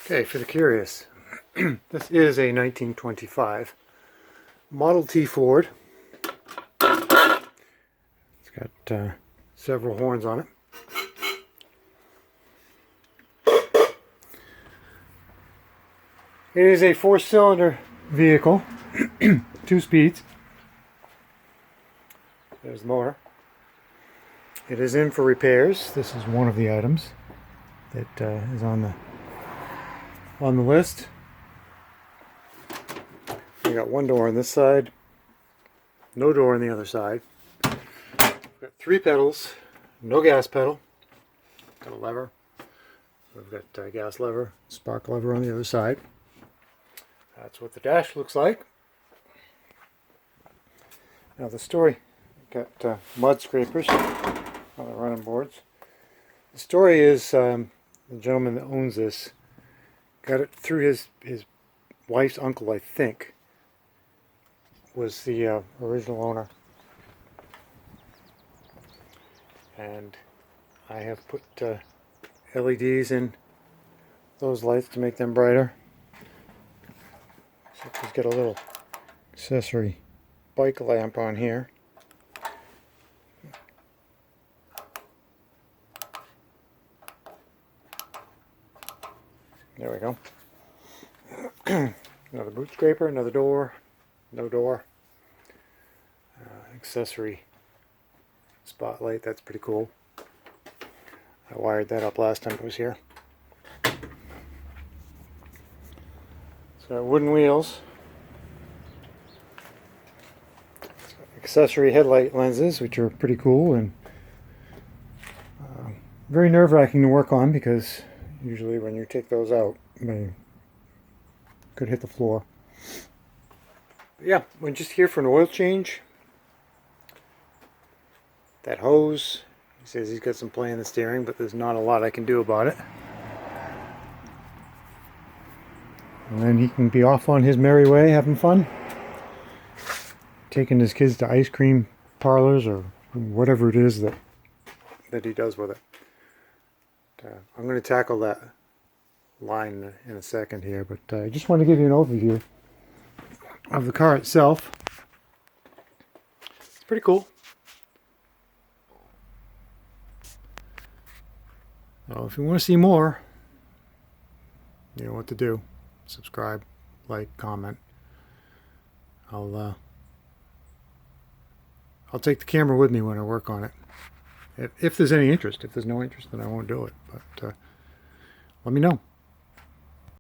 Okay, for the curious, this is a 1925 Model T Ford. It's got several horns on it. It is a 4-cylinder vehicle, 2 speeds. There's the motor. It is in for repairs. This is one of the items that is on the list. We got one door on this side, no door on the other side. We've got 3 pedals, no gas pedal. Got a lever. We've got a gas lever, spark lever on the other side. That's what the dash looks like. Now the story, got mud scrapers on the running boards. The story is the gentleman that owns this got it through his wife's uncle, I think, was the original owner. And I have put LEDs in those lights to make them brighter. So he's got a little accessory bike lamp on here. There we go. Another boot scraper, another door, no door. Accessory spotlight, that's pretty cool. I wired that up last time it was here. So wooden wheels. Accessory headlight lenses, which are pretty cool and very nerve-wracking to work on, because usually when you take those out, they could hit the floor. But yeah, we're just here for an oil change. That hose, he says he's got some play in the steering, but there's not a lot I can do about it. And then he can be off on his merry way, having fun. Taking his kids to ice cream parlors or whatever it is that he does with it. I'm going to tackle that line in a second here, but I just want to give you an overview of the car itself. It's pretty cool. So if you want to see more, you know what to do. Subscribe, like, comment. I'll take the camera with me when I work on it. If there's any interest. If there's no interest, then I won't do it. But let me know.